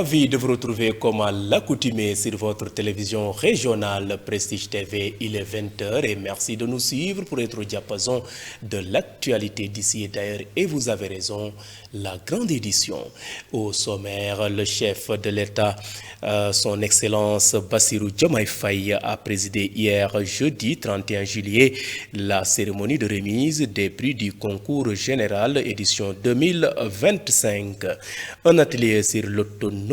Ravi de vous retrouver comme à l'accoutumée sur votre télévision régionale Prestige TV. Il est 20h et merci de nous suivre pour être au diapason de l'actualité d'ici et d'ailleurs. Et vous avez raison, la grande édition. Au sommaire, le chef de l'État, son Excellence Bassirou Diomaye Faye, a présidé hier jeudi 31 juillet la cérémonie de remise des prix du concours général édition 2025. Un atelier sur l'autonomisation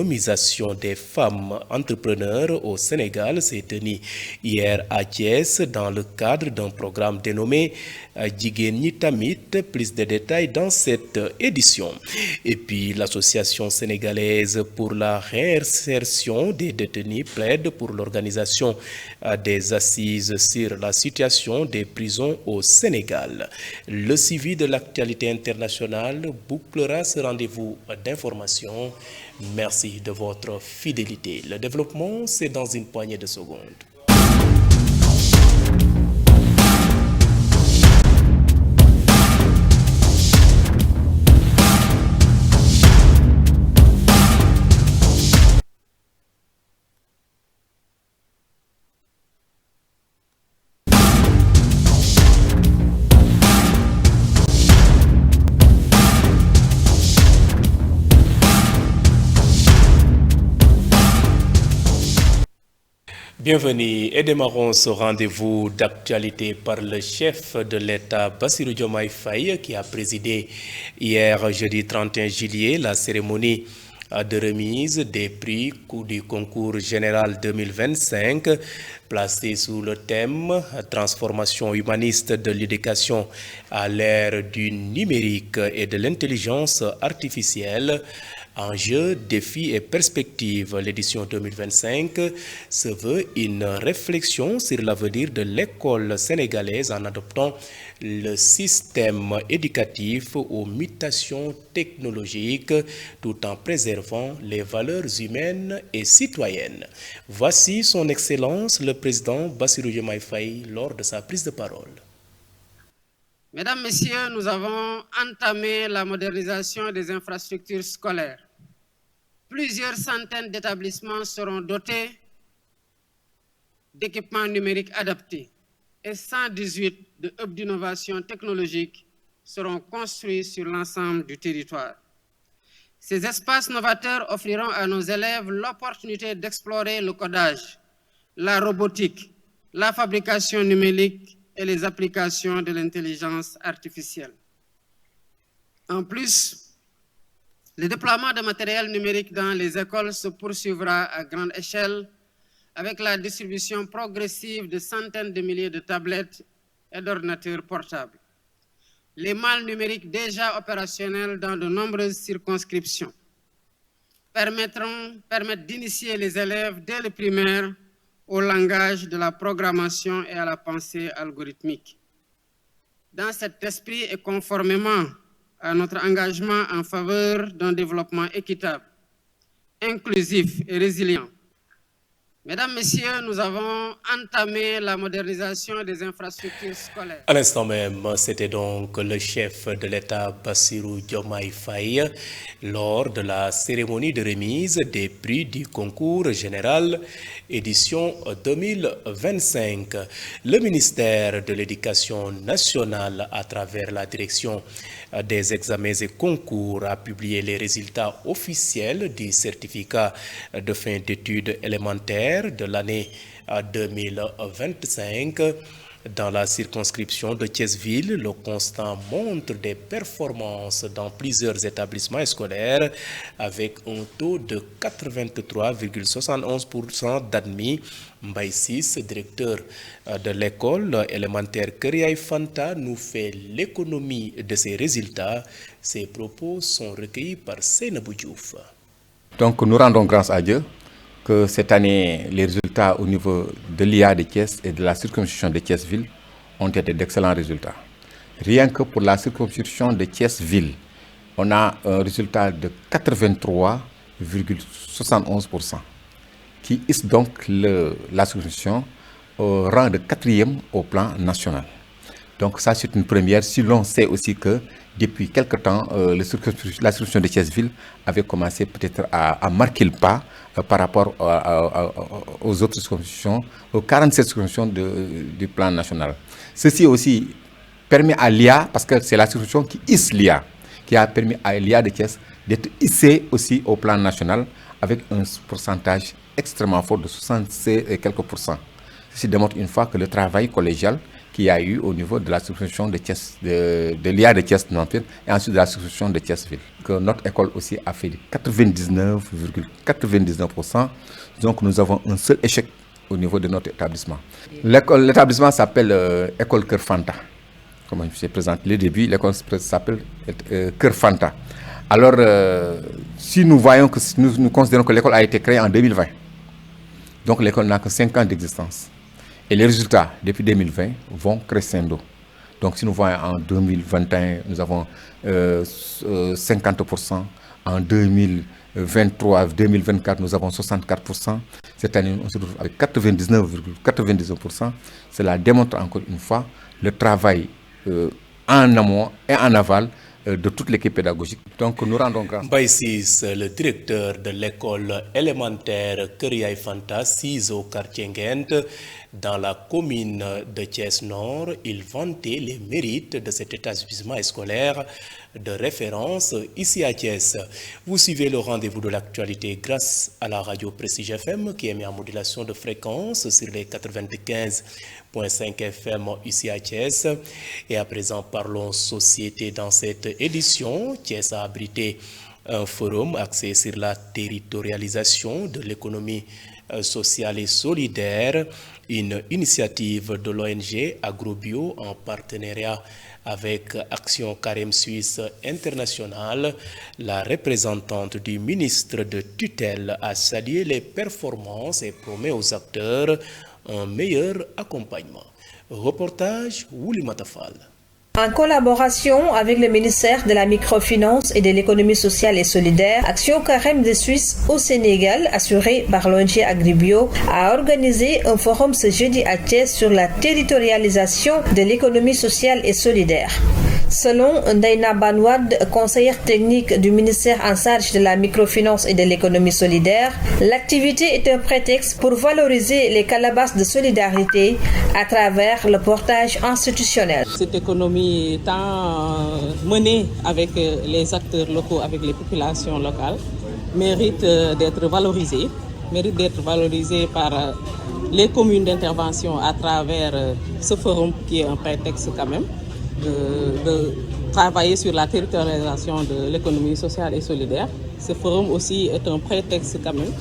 des femmes entrepreneurs au Sénégal s'est tenu hier à Thiès dans le cadre d'un programme dénommé Jigéen ñi Tamit. Plus de détails dans cette édition. Et puis l'association sénégalaise pour la réinsertion des détenus plaide pour l'organisation des assises sur la situation des prisons au Sénégal. Le suivi de l'actualité internationale bouclera ce rendez-vous d'information. Merci de votre fidélité. Le développement, c'est dans une poignée de secondes. Bienvenue et démarrons ce rendez-vous d'actualité par le chef de l'État Bassirou Diomaye Faye qui a présidé hier jeudi 31 juillet la cérémonie de remise des prix du concours général 2025 placé sous le thème Transformation humaniste de l'éducation à l'ère du numérique et de l'intelligence artificielle. Enjeux, défis et perspectives. L'édition 2025 se veut une réflexion sur l'avenir de l'école sénégalaise en adoptant le système éducatif aux mutations technologiques tout en préservant les valeurs humaines et citoyennes. Voici son Excellence le président Bassirou Diomaye Faye lors de sa prise de parole. Mesdames, Messieurs, nous avons entamé la modernisation des infrastructures scolaires. Plusieurs centaines d'établissements seront dotés d'équipements numériques adaptés et 118 de hubs d'innovation technologique seront construits sur l'ensemble du territoire. Ces espaces novateurs offriront à nos élèves l'opportunité d'explorer le codage, la robotique, la fabrication numérique et les applications de l'intelligence artificielle. En plus, le déploiement de matériel numérique dans les écoles se poursuivra à grande échelle avec la distribution progressive de centaines de milliers de tablettes et d'ordinateurs portables. Les malles numériques déjà opérationnelles dans de nombreuses circonscriptions permettent d'initier les élèves dès le primaire au langage de la programmation et à la pensée algorithmique. Dans cet esprit et conformément à notre engagement en faveur d'un développement équitable, inclusif et résilient. Mesdames, Messieurs, nous avons entamé la modernisation des infrastructures scolaires. À l'instant même, c'était donc le chef de l'État Bassirou Diomaye Faye lors de la cérémonie de remise des prix du concours général édition 2025. Le ministère de l'Éducation nationale, à travers la direction des examens et concours, a publié les résultats officiels du certificat de fin d'études élémentaires de l'année 2025. Dans la circonscription de Thiès-Ville, le constat montre des performances dans plusieurs établissements scolaires avec un taux de 83,71% d'admis. Mbaye Ciss, directeur de l'école élémentaire Kër Fanta, nous fait l'économie de ces résultats. Ces propos sont recueillis par Seynabou Diouf. Donc nous rendons grâce à Dieu que cette année, les résultats au niveau de l'IA de Thiès et de la circonscription de Thiès-Ville ont été d'excellents résultats. Rien que pour la circonscription de Thiès-Ville, on a un résultat de 83,71%, qui hisse donc la circonscription au rang de 4e au plan national. Donc ça, c'est une première. Si l'on sait aussi que depuis quelque temps, la circonscription de Thiès-Ville avait commencé peut-être à marquer le pas par rapport aux autres circonscriptions, aux 47 circonscriptions du plan national. Ceci aussi permet à l'IA, parce que c'est la circonscription qui hisse l'IA, qui a permis à l'IA de Thiès d'être hissée aussi au plan national avec un pourcentage extrêmement fort de 76 et quelques pourcents. Ceci démontre une fois que le travail collégial qu'il y a eu au niveau de la circonscription de Thiès, de l'IA de Thiès-Nord et ensuite de la circonscription de Thiès-Ville. Que notre école aussi a fait 99,99%. Donc nous avons un seul échec au niveau de notre établissement. L'établissement s'appelle École Cœur Fanta. Comme je vous présenté le début, l'école s'appelle Cœur Fanta. Alors, si nous voyons que nous considérons que l'école a été créée en 2020, donc l'école n'a que 5 ans d'existence. Et les résultats, depuis 2020, vont crescendo. Donc, si nous voyons en 2021, nous avons 50%. En 2023, 2024, nous avons 64%. Cette année, on se retrouve avec 99,99%. Cela démontre encore une fois le travail en amont et en aval de toute l'équipe pédagogique. Donc nous rendons grâce. Baïsis, le directeur de l'école élémentaire Keriaï Fanta 6 au quartier Nguent, dans la commune de Thiès-Nord, il vantait les mérites de cet établissement scolaire de référence ici à Thiès. Vous suivez le rendez-vous de l'actualité grâce à la radio Prestige FM qui est mise en modulation de fréquence sur les 95.5 FM ici à Thiès. Et à présent, parlons société. Dans cette édition, Thiès a abrité un forum axé sur la territorialisation de l'économie sociale et solidaire, une initiative de l'ONG Agrobio en partenariat avec Action Carême Suisse Internationale. La représentante du ministre de tutelle a salué les performances et promet aux acteurs un meilleur accompagnement. Reportage Wouli Matafal. En collaboration avec le ministère de la Microfinance et de l'Économie sociale et solidaire, Action Carême de Suisse au Sénégal, assurée par l'ONG Agribio, a organisé un forum ce jeudi à Thiès sur la territorialisation de l'économie sociale et solidaire. Selon Ndaina Banouad, conseillère technique du ministère en charge de la microfinance et de l'économie solidaire, l'activité est un prétexte pour valoriser les calebasses de solidarité à travers le portage institutionnel. Cette économie étant menée avec les acteurs locaux, avec les populations locales, mérite d'être valorisée par les communes d'intervention à travers ce forum qui est un prétexte quand même de travailler sur la territorialisation de l'économie sociale et solidaire. Ce forum aussi est un prétexte quand même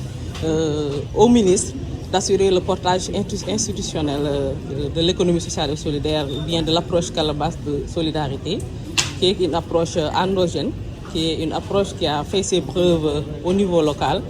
au ministre d'assurer le portage institutionnel de l'économie sociale et solidaire, ou bien de l'approche calebasse de solidarité, qui est une approche endogène, qui est une approche qui a fait ses preuves au niveau local,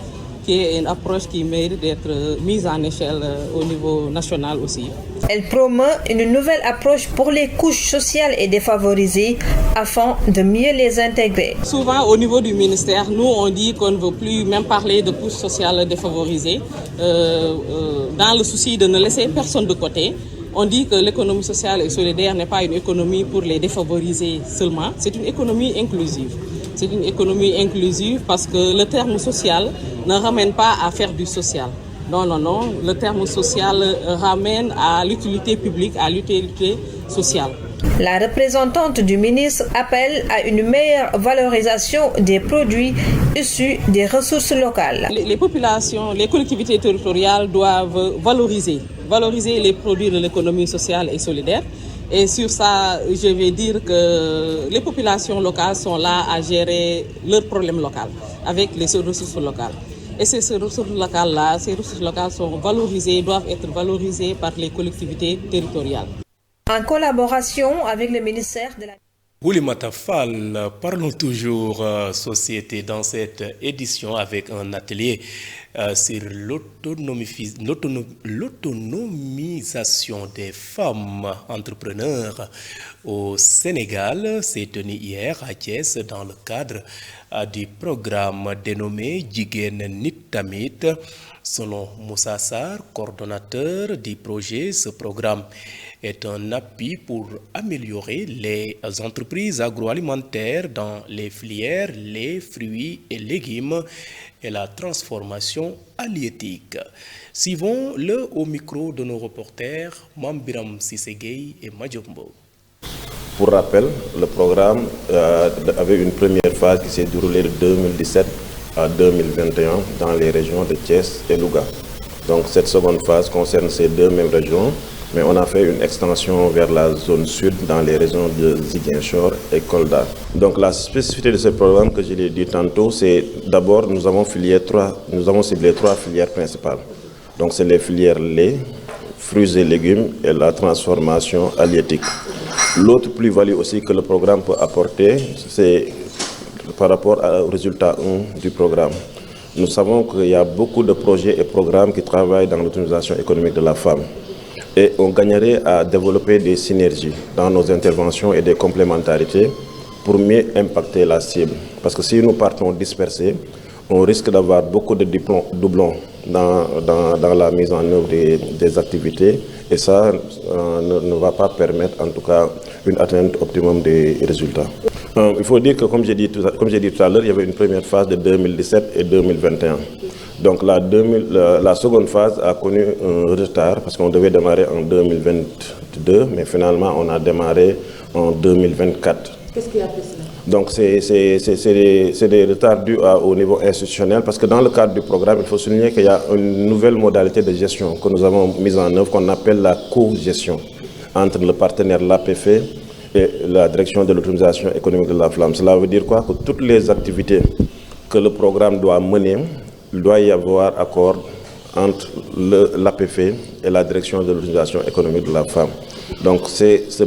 qui est une approche qui mérite d'être mise en échelle au niveau national aussi. Elle promeut une nouvelle approche pour les couches sociales et défavorisées afin de mieux les intégrer. Souvent au niveau du ministère, nous on dit qu'on ne veut plus même parler de couches sociales défavorisées dans le souci de ne laisser personne de côté. On dit que l'économie sociale et solidaire n'est pas une économie pour les défavorisés seulement, c'est une économie inclusive. C'est une économie inclusive parce que le terme social ne ramène pas à faire du social. Non, le terme social ramène à l'utilité publique, à l'utilité sociale. La représentante du ministre appelle à une meilleure valorisation des produits issus des ressources locales. Les populations, les collectivités territoriales doivent valoriser les produits de l'économie sociale et solidaire. Et sur ça, je vais dire que les populations locales sont là à gérer leurs problèmes locaux avec les ressources locales. Et ces ressources locales-là, sont valorisées, doivent être valorisées par les collectivités territoriales. En collaboration avec le ministère de la... Wouli Matafal, parlons toujours société dans cette édition avec un atelier sur l'autonomisation des femmes entrepreneurs au Sénégal. C'est tenu hier à Thiès dans le cadre du programme dénommé Jigen Nit Tamit. Selon Moussa Sarr, coordonnateur du projet, ce programme est un appui pour améliorer les entreprises agroalimentaires dans les filières, les fruits et légumes et la transformation halieutique. Suivons-le au micro de nos reporters Mambiram Sissegei et Madjombo. Pour rappel, le programme avait une première phase qui s'est déroulée de 2017 à 2021 dans les régions de Thiès et Louga. Donc cette seconde phase concerne ces deux mêmes régions, mais on a fait une extension vers la zone sud dans les régions de Ziguinchor et Kolda. Donc la spécificité de ce programme, que je l'ai dit tantôt, c'est d'abord nous avons ciblé trois filières principales. Donc c'est les filières lait, fruits et légumes et la transformation halieutique. L'autre plus-value aussi que le programme peut apporter, c'est par rapport au résultat 1 du programme. Nous savons qu'il y a beaucoup de projets et programmes qui travaillent dans l'autonomisation économique de la femme. Et on gagnerait à développer des synergies dans nos interventions et des complémentarités pour mieux impacter la cible. Parce que si nous partons dispersés, on risque d'avoir beaucoup de doublons dans la mise en œuvre des activités. Et ça ne va pas permettre, en tout cas, une atteinte optimum des résultats. Il faut dire que, comme j'ai dit tout à l'heure, il y avait une première phase de 2017 et 2021. Donc la seconde phase a connu un retard parce qu'on devait démarrer en 2022, mais finalement on a démarré en 2024. Qu'est-ce qui a fait cela? Donc c'est des retards dus au niveau institutionnel parce que dans le cadre du programme, il faut souligner qu'il y a une nouvelle modalité de gestion que nous avons mise en œuvre qu'on appelle la co-gestion entre le partenaire l'APF et la direction de l'autonomisation économique de la femme. Cela veut dire quoi? Que toutes les activités que le programme doit mener, il doit y avoir accord entre l'APF et la direction de l'autonomisation économique de la femme. Donc c'est ce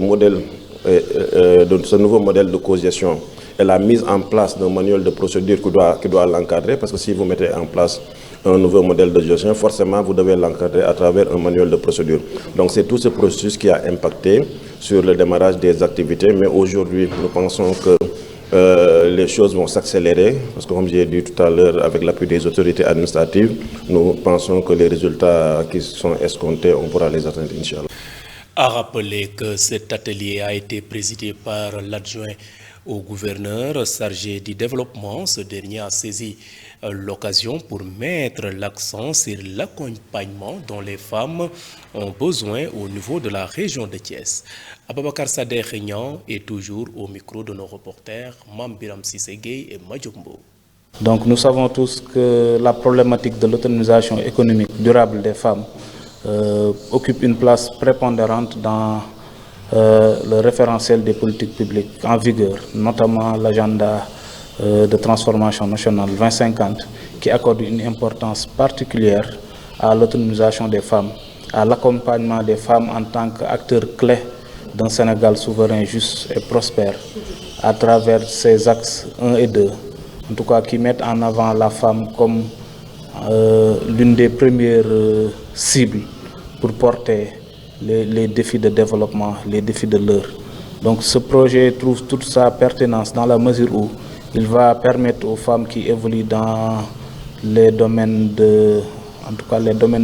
nouveau modèle de co-gestion et la mise en place d'un manuel de procédure qui doit l'encadrer, parce que si vous mettez en place un nouveau modèle de gestion, forcément vous devez l'encadrer à travers un manuel de procédure. Donc c'est tout ce processus qui a impacté sur le démarrage des activités, mais aujourd'hui nous pensons que les choses vont s'accélérer, parce que comme j'ai dit tout à l'heure, avec l'appui des autorités administratives, nous pensons que les résultats qui sont escomptés, on pourra les atteindre, Inch'Allah. A rappeler que cet atelier a été présidé par l'adjoint au gouverneur chargé du développement. Ce dernier a saisi l'occasion pour mettre l'accent sur l'accompagnement dont les femmes ont besoin au niveau de la région de Thiès. Ababakar Sadeh Rignan est toujours au micro de nos reporters Mambiram Sissegei et Madjombo. Donc nous savons tous que la problématique de l'autonomisation économique durable des femmes occupe une place prépondérante dans le référentiel des politiques publiques en vigueur, notamment l'agenda de transformation nationale 2050, qui accorde une importance particulière à l'autonomisation des femmes, à l'accompagnement des femmes en tant qu'acteurs clés d'un Sénégal souverain, juste et prospère, à travers ses axes 1 et 2, en tout cas qui mettent en avant la femme comme l'une des premières cibles pour porter les défis de développement, les défis de l'heure. Donc ce projet trouve toute sa pertinence dans la mesure où il va permettre aux femmes qui évoluent dans les domaines de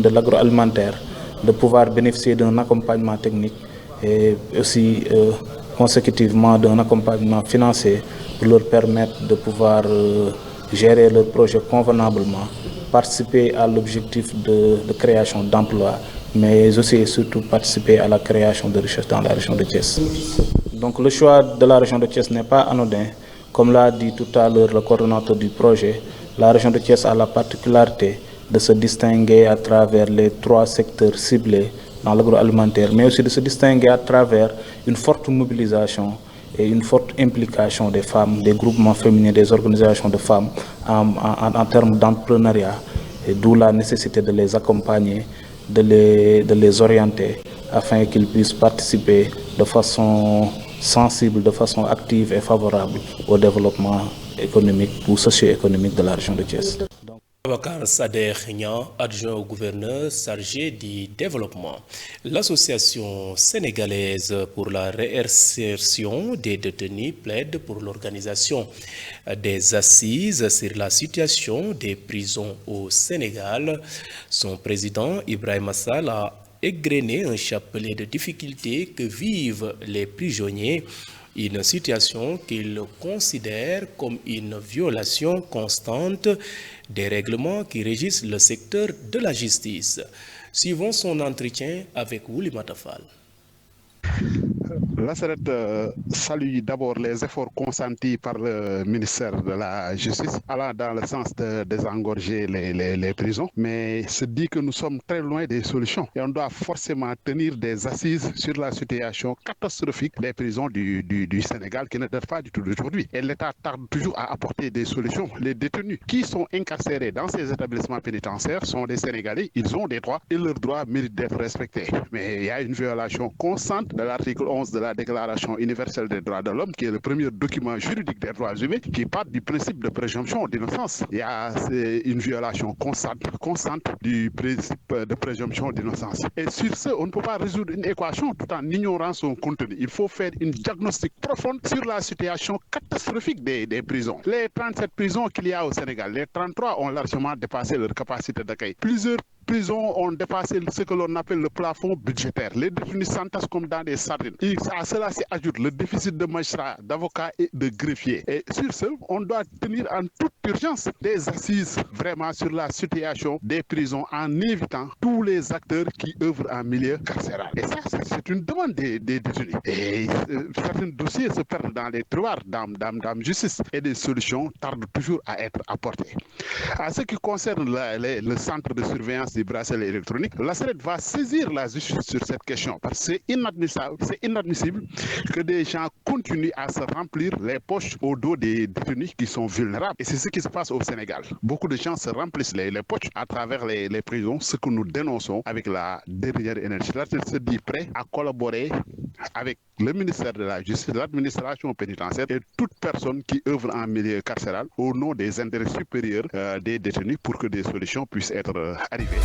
l'agroalimentaire de pouvoir bénéficier d'un accompagnement technique et aussi consécutivement d'un accompagnement financier pour leur permettre de pouvoir gérer leur projet convenablement, participer à l'objectif de création d'emplois, mais aussi et surtout participer à la création de richesses dans la région de Thiès. Donc le choix de la région de Thiès n'est pas anodin. Comme l'a dit tout à l'heure le coordonnateur du projet, la région de Thiès a la particularité de se distinguer à travers les 3 secteurs ciblés dans l'agroalimentaire, mais aussi de se distinguer à travers une forte mobilisation et une forte implication des femmes, des groupements féminins, des organisations de femmes en termes d'entrepreneuriat, et d'où la nécessité de les accompagner, de les orienter afin qu'ils puissent participer de façon sensible, de façon active et favorable au développement économique ou socio-économique de la région de Thiès. Ababakar Sadeh Rignan, adjoint au gouverneur chargé du développement. L'Association sénégalaise pour la réinsertion des détenus plaide pour l'organisation des assises sur la situation des prisons au Sénégal. Son président, Ibrahima Sall, a égrené un chapelet de difficultés que vivent les prisonniers, une situation qu'il considère comme une violation constante des règlements qui régissent le secteur de la justice. Suivons son entretien avec Wuli Matafal. La SERED salue d'abord les efforts consentis par le ministère de la Justice allant dans le sens de désengorger les prisons, mais se dit que nous sommes très loin des solutions et on doit forcément tenir des assises sur la situation catastrophique des prisons du Sénégal qui ne date pas du tout d'aujourd'hui. Et l'État tarde toujours à apporter des solutions. Les détenus qui sont incarcérés dans ces établissements pénitentiaires sont des Sénégalais, ils ont des droits et leurs droits méritent d'être respectés. Mais il y a une violation constante de l'article 11 de la Déclaration universelle des droits de l'homme, qui est le premier document juridique des droits humains, qui part du principe de présomption d'innocence. Il y a une violation constante du principe de présomption d'innocence. Et sur ce, on ne peut pas résoudre une équation tout en ignorant son contenu. Il faut faire une diagnostic profonde sur la situation catastrophique des prisons. Les 37 prisons qu'il y a au Sénégal, les 33 ont largement dépassé leur capacité d'accueil. Plusieurs prisons ont dépassé ce que l'on appelle le plafond budgétaire. Les détenus s'entassent comme dans des sardines. Et à cela s'ajoute le déficit de magistrats, d'avocats et de greffiers. Et sur ce, on doit tenir en toute urgence des assises vraiment sur la situation des prisons en invitant tous les acteurs qui œuvrent en milieu carcéral. Et ça, c'est une demande des détenus. Et certains dossiers se perdent dans les tiroirs d'âme justice et des solutions tardent toujours à être apportées. À ce qui concerne le centre de surveillance des bracelets électroniques, la SERED va saisir la justice sur cette question parce que c'est inadmissible que des gens continuent à se remplir les poches au dos des détenus qui sont vulnérables. Et c'est ce qui se passe au Sénégal. Beaucoup de gens se remplissent les poches à travers les prisons, ce que nous dénonçons avec la dernière énergie. La SERED se dit prêt à collaborer avec le ministère de la Justice, l'administration pénitentiaire et toute personne qui œuvre en milieu carcéral au nom des intérêts supérieurs des détenus pour que des solutions puissent être arrivées.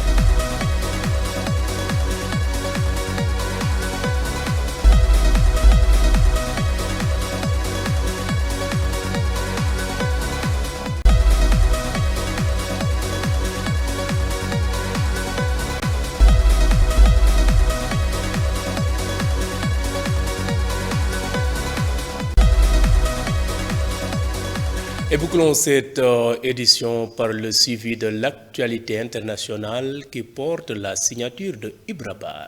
Et bouclons cette édition par le suivi de l'actualité internationale qui porte la signature de Ibra Bar.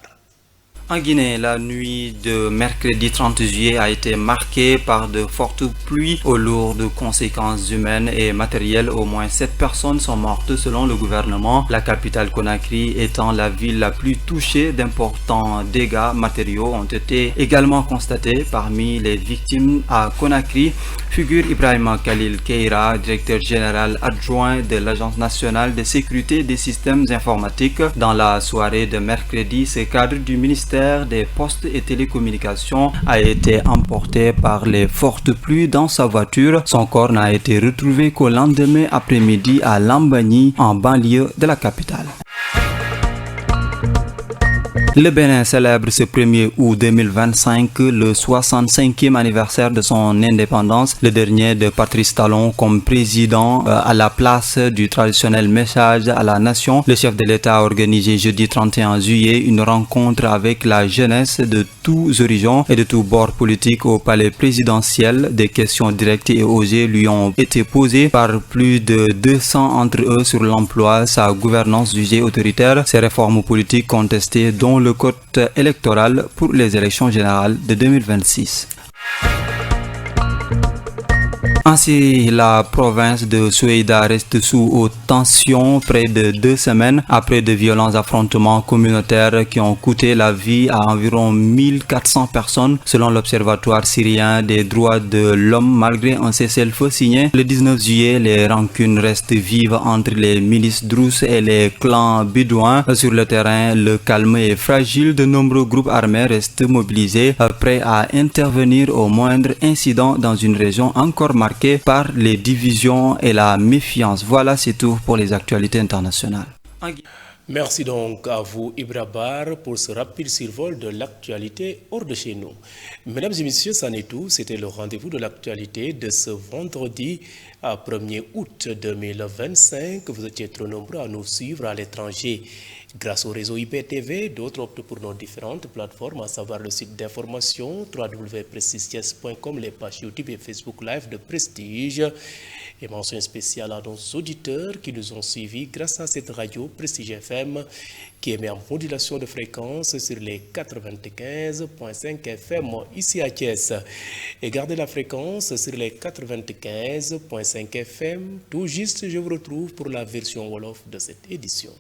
En Guinée, la nuit de mercredi 30 juillet a été marquée par de fortes pluies aux lourdes conséquences humaines et matérielles. Au moins 7 personnes sont mortes selon le gouvernement. La capitale Conakry étant la ville la plus touchée, d'importants dégâts matériaux ont été également constatés. Parmi les victimes à Conakry figure Ibrahima Khalil Keïra, directeur général adjoint de l'Agence nationale de sécurité des systèmes informatiques. Dans la soirée de mercredi, ce cadre du ministère des Postes et Télécommunications a été emporté par les fortes pluies dans sa voiture. Son corps n'a été retrouvé qu'au lendemain après-midi à Lambani, en banlieue de la capitale. Le Bénin célèbre ce 1er août 2025 le 65e anniversaire de son indépendance, le dernier de Patrice Talon comme président. À la place du traditionnel message à la nation, le chef de l'État a organisé jeudi 31 juillet une rencontre avec la jeunesse de tous horizons et de tous bords politiques au palais présidentiel. Des questions directes et osées lui ont été posées par plus de 200 entre eux sur l'emploi, sa gouvernance jugée autoritaire, ses réformes politiques contestées dont le code électoral pour les élections générales de 2026. Ainsi, la province de Soueïda reste sous haute tension près de 2 semaines après de violents affrontements communautaires qui ont coûté la vie à environ 1400 personnes selon l'Observatoire syrien des droits de l'homme malgré un cessez-le-feu signé. Le 19 juillet, les rancunes restent vives entre les milices drousses et les clans bédouins. Sur le terrain, le calme est fragile. De nombreux groupes armés restent mobilisés, prêts à intervenir au moindre incident dans une région encore marquée par les divisions et la méfiance. Voilà, c'est tout pour les actualités internationales. Merci donc à vous, Ibra Bar, pour ce rapide survol de l'actualité hors de chez nous. Mesdames et messieurs, c'en est tout. C'était le rendez-vous de l'actualité de ce vendredi 1er août 2025. Vous étiez trop nombreux à nous suivre à l'étranger Grâce au réseau IPTV, d'autres optent pour nos différentes plateformes, à savoir le site d'information www.prestigethies.com, les pages YouTube et Facebook Live de Prestige. Et mention spéciale à nos auditeurs qui nous ont suivis grâce à cette radio Prestige FM qui émet en modulation de fréquence sur les 95.5 FM ici à Thiès. Et gardez la fréquence sur les 95.5 FM. Tout juste, je vous retrouve pour la version Wolof de cette édition.